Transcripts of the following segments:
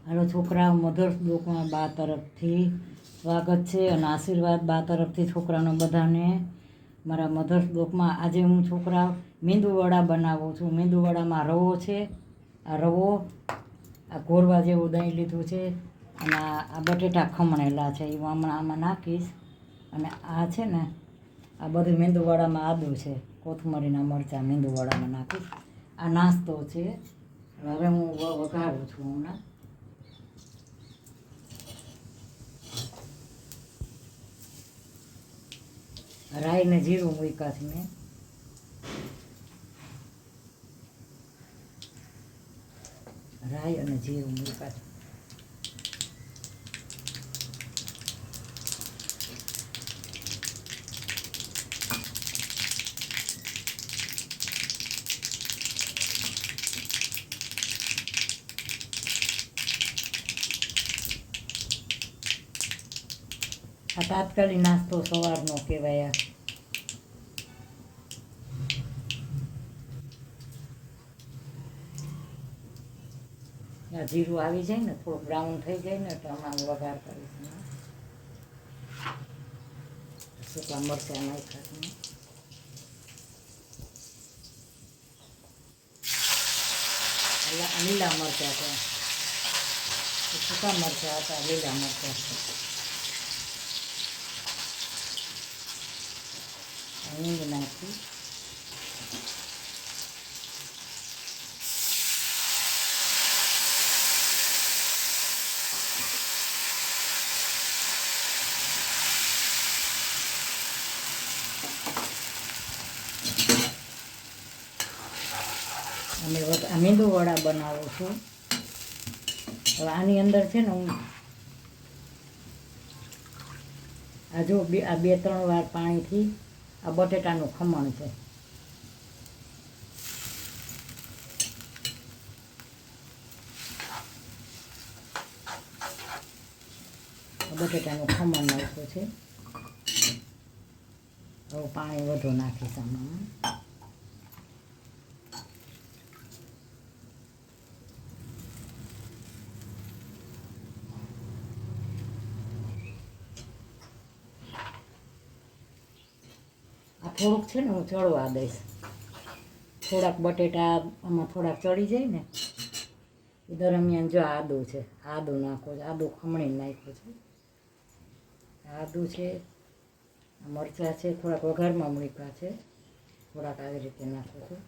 હાલો છોકરા, મધર્સ ડેમાં બા તરફથી સ્વાગત છે અને આશીર્વાદ બા તરફથી છોકરાનો બધાને. મારા મધર્સ ડેમાં આજે હું છોકરા મેંદુવડા બનાવું છું. મેંદુવડામાં રવો છે, આ રવો, આ ઘોરવા જેવું દહીં લીધું છે અને આ બટેટા ખમણેલા છે, એ હું હમણાં આમાં નાખીશ. અને આ છે ને, આ બધું મેંદુવડામાં આદું છે, કોથમરીના મરચાં મેંદુવડામાં નાખીશ. આ નાસ્તો છે. હવે હું વઘારું છું હમણાં. રાઈ ને જીરું મૂક્યા છે મેં. રાઈ અને જીરું મૂક્યા છે. આ તાત્કાલિક નાસ્તો સવારનો કહેવાય. આ જીરું આવી જાય ને, થોડું બ્રાઉન થઈ જાય ને એટલે હમણાં વઘાર કરીશ. સૂકા મરચાં નાખ્યા છે, લીલા મરચાં છે, સૂકા મરચાં હતા, લીલા મરચાં છે. હિંગ નાખી. અને આ મેંદુવડા બનાવું છું. હવે આની અંદર છે ને હું આ જો આ 2-3 વાર પાણીથી આ બટેટાનું ખમણ છે. બટેટાનું ખમણ નાખ્યું છે. હવે પાણી વધુ નાખીશ આમાં. આ થોડુંક છે ને હું ચડવા દઈશ. થોડાક બટેટા આમાં થોડાક ચડી જાય ને એ દરમિયાન જો આદું છે, આદું નાખો છે, આદું ખમણી નાખ્યું છે. આદું છે, મરચાં છે, થોડાક વઘારમાં મૂક્યા છે, થોડાક આવી રીતે નાખું છું.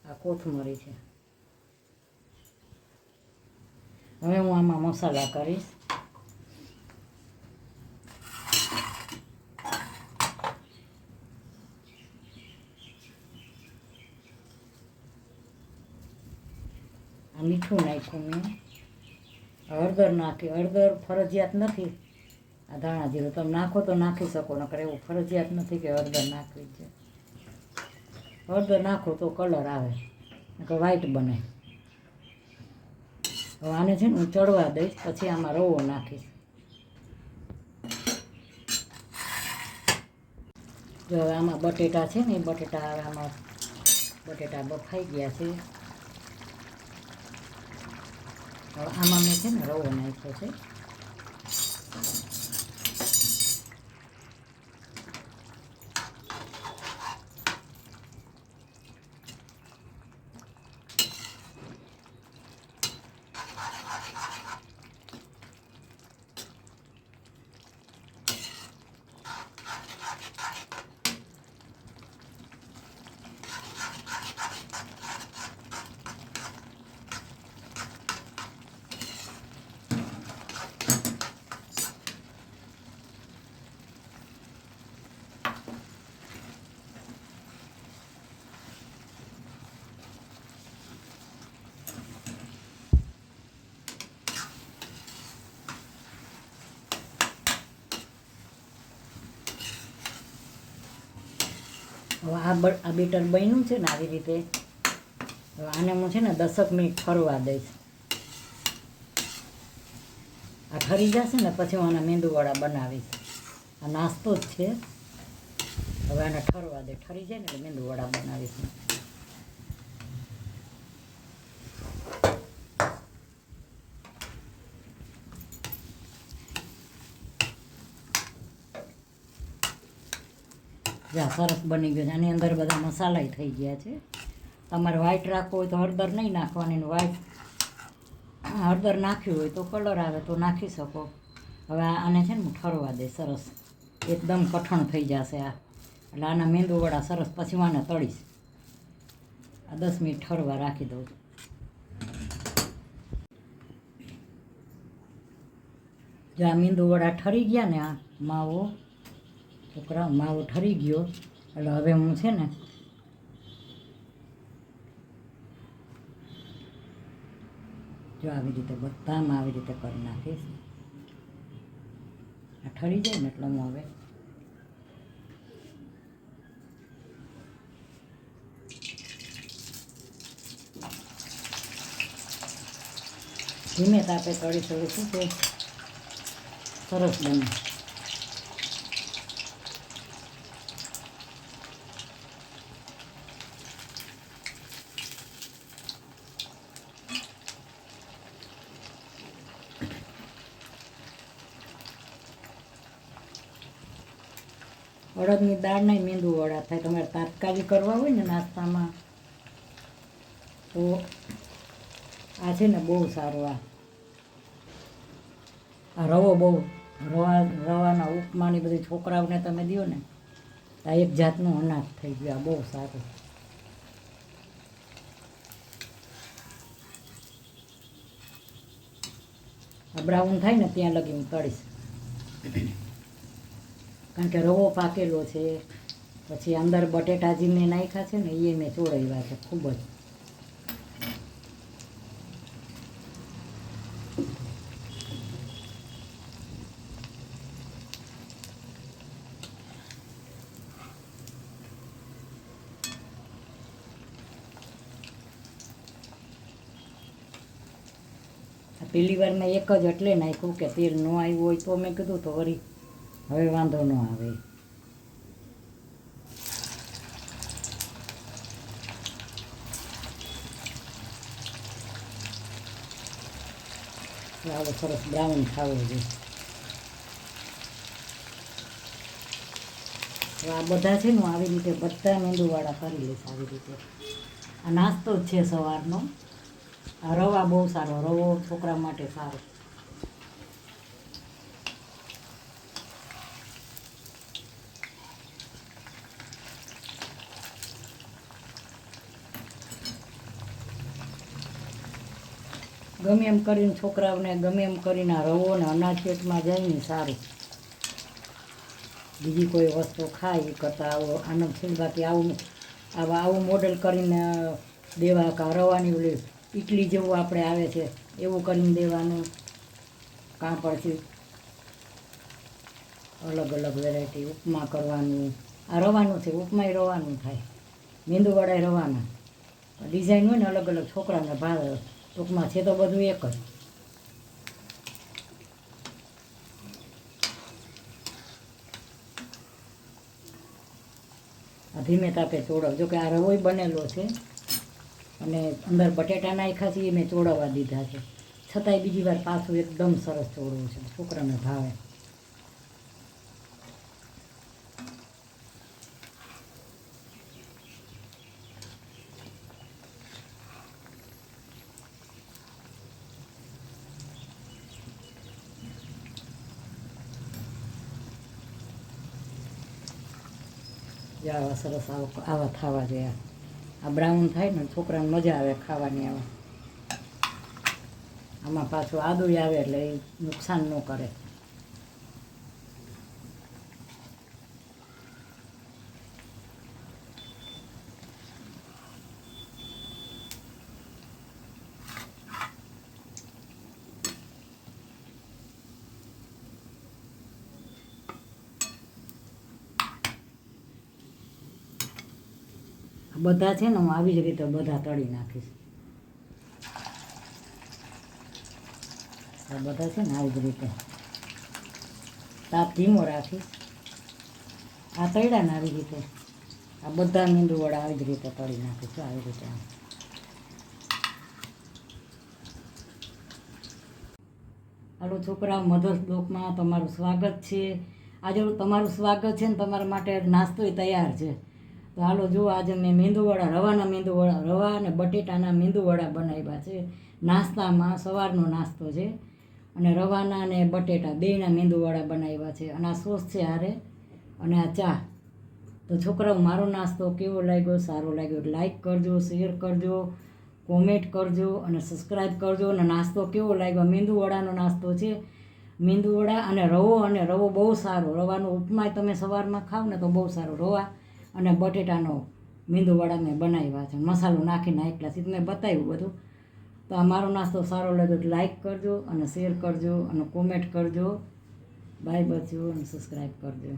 આ કોથમરી છે. હવે હું આમાં મસાલા કરીશ. આ મીઠું નાખ્યું મેં. હળદર નાખી. હળદર ફરજિયાત નથી. આ ધાણા જીરું તમે નાખો તો નાખી શકો, નકર એવું ફરજિયાત નથી કે હળદર નાખવી છે. હળદર નાખો તો કલર આવે, નકર વ્હાઈટ બને. હવે આને છે ને હું ચડવા દઈશ, પછી આમાં રવો નાખીશ. જો હવે આમાં બટેટા છે ને, બટેટા હવે આમાં બટેટા બફાઈ ગયા છે. હવે આમાં મેં છે ને રવો નાખ્યો છે. હવે આ બેટર બન્યું છે ને આવી રીતે. હવે આને હું છે ને 10 મિનિટ ફરવા દઈશ. આ ઠરી જશે ને પછી હું આના મેંદુવડા બનાવીશ. આ નાસ્તો જ છે. હવે આને ઠરવા દે. ઠરી જાય ને એટલે મેંદુવડા બનાવીશ. જ્યાં સરસ બની ગયું છે. આની અંદર બધા મસાલા થઈ ગયા છે. તમારે વ્હાઈટ રાખવો હોય તો હળદર નહીં નાખવાની, વ્હાઈટ હળદર નાખ્યું હોય તો કલર આવે તો નાખી શકો. હવે આને છે ને હું ઠરવા દે સરસ, એકદમ કઠણ થઈ જશે આ. એટલે આના મેંદુવડા સરસ પછી હું આને તળીશ. આ 10 મિનિટ ઠરવા રાખી દઉં છું. જો આ મેંદુવડા ઠરી ગયા ને, આ માવો છોકરા માવો ઠરી ગયો. એટલે હવે હું છે ને જો આવી રીતે બધામાં આવી રીતે કરી નાખીશ. આ ઠરી જાય ને એટલે હું હવે ધીમે તાપે તળી તળી શું છે સરસ બને. અડદની દાળના મેંદુવડા થાય. તમારે તાત્કાલિક કરવા હોય ને નાસ્તામાં તો આ છે ને બહુ સારું. આ રવો બહુ રવાના ઉપમાની બધી છોકરાઓને તમે દો ને આ એક જાતનું અનાજ થઈ ગયું. આ બહુ સારું. આ બ્રાઉન થાય ને ત્યાં લગી હું તળીશ, કારણ કે રવો પાકેલો છે. પછી અંદર બટેટા જે મેં નાખ્યા છે ને એ મેં ચોળાવ્યા છે ખૂબ જ. પહેલી વાર મેં એક જ એટલે નાખ્યું કે તેલ ન આવ્યું હોય તો મેં કીધું તો વળી હવે વાંધો ન આવે. આવો સરસ બ્રાઉન ખાવો જોઈએ. આ બધા છે ને આવી રીતે બધા મેંદુવાળા કરી લઈશ આવી રીતે. આ નાસ્તો જ છે સવારનો. આ રવા બહુ સારો, રવો છોકરા માટે સારો. ગમે એમ કરીને છોકરાઓને ગમે એમ કરીને આ રવો ને અનાજ પેટમાં જાય ને સારું. બીજી કોઈ વસ્તુ ખાય એ કરતાં આવો આનંદ છે. બાકી આવું મોડેલ કરીને દેવા કા રવાની ઓલી ઇડલી જેવું આપણે આવે છે એવું કરીને દેવાનું. કાં પછી અલગ અલગ વેરાયટી ઉપમા કરવાનું. આ રવાનું છે, ઉપમાય રવાનું થાય, મેંદુવડાય રવાના. ડિઝાઇન હોય ને અલગ અલગ છોકરાને ભાવે. ટૂંકમાં છે તો બધું એક જ. આ ધીમે તાપે ચોળવ. જો કે આ રવોય બનેલો છે અને અંદર બટેટા નાખ્યા છે એ મેં ચોળવવા દીધા છે. છતાંય બીજી વાર પાછું એકદમ સરસ ચોળવું છે, છોકરાને ભાવે. આવા સરસ આવા થવા જોઈએ. આ બ્રાઉન થાય ને છોકરાને મજા આવે ખાવાની. આમાં પાછું આદું આવે એટલે એ નુકસાન ન કરે. બધા છે ને હું આવી જ રીતે બધા તળી નાખીશ. આ બધા છે ને આવી જ રીતે તાપ ધીમો રાખીશ. આ તળ્યા ને આવી રીતે આ બધા મેંદુવડા આવી જ રીતે તળી નાખીશ. આવી રીતે હાલો છોકરા, મધર્સ બ્લોકમાં તમારું સ્વાગત છે. આજે તમારું સ્વાગત છે ને તમારા માટે નાસ્તોય તૈયાર છે. તો હાલો જુઓ, આજે મેં મેંદુવડા, રવાના મેંદુવડા, રવા અને બટેટાના મેંદુવડા બનાવ્યા છે. નાસ્તામાં સવારનો નાસ્તો છે અને રવાના અને બટેટા બેયના મેંદુવડા બનાવ્યા છે અને આ સોસ છે હારે અને આ ચા. તો છોકરાઓ, મારો નાસ્તો કેવો લાગ્યો? સારો લાગ્યો લાઈક કરજો, શેર કરજો, કોમેન્ટ કરજો અને સબસ્ક્રાઈબ કરજો. અને નાસ્તો કેવો લાગ્યો? મેંદુવડાનો નાસ્તો છે. મેંદુવડા અને રવો બહુ સારો. રવાનો ઉપમા તમે સવારમાં ખાવ ને તો બહુ સારો. રવા અને બટેટાનો મેંદુવડા મેં બનાવ્યા છે, મસાલો નાખીને એકલા સીધું મેં બતાવ્યું બધું. તો આ મારો નાસ્તો સારો લાગ્યો તો લાઈક કરજો અને શેર કરજો અને કોમેન્ટ કરજો. બાય બચ્ચો અને સબસ્ક્રાઈબ કરજો.